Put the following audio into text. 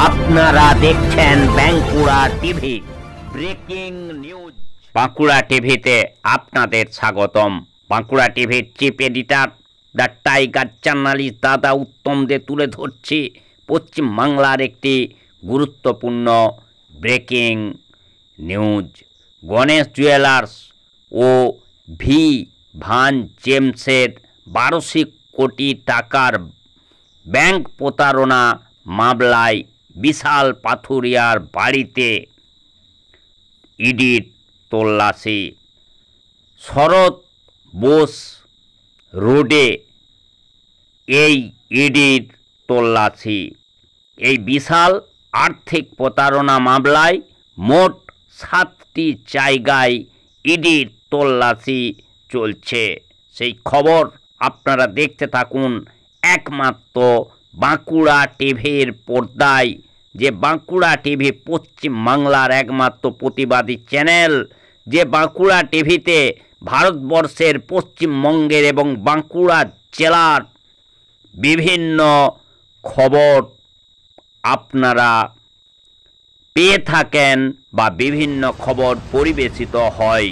আপনারা দেখছেন Bankura TV breaking news. Bankura টিভিতে আপনাদের স্বাগতম। বাঁকুড়া টিভির chief editor the tiger journalist দাদা উত্তম দে তুলে ধরছি পশ্চিমবাংলার একটি গুরুত্বপূর্ণ ব্রেকিং নিউজ। গণেশ জুয়েলার্স ও ভি ভান জেমসের 1200 কোটি টাকার ব্যাংক প্রতারণা মামলায় বিশাল পাথুরিয়ার বাড়িতে ইডির তল্লাশি। শরৎ বোস রোডে এই ইডির তল্লাশি। এই বিশাল আর্থিক প্রতারণা মামলায় মোট 7টি জায়গায় ইডির তল্লাশি চলছে। সেই খবর আপনারা দেখতে থাকুন একমাত্র বাঁকুড়া টিভির পর্দায়। যে বাঁকুড়া টিভি পশ্চিমবাংলার একমাত্র প্রতিবাদী চ্যানেল, যে বাঁকুড়া টিভিতে ভারতবর্ষের পশ্চিমবঙ্গের এবং বাঁকুড়া জেলার বিভিন্ন খবর আপনারা পেয়ে থাকেন বা বিভিন্ন খবর পরিবেশিত হয়।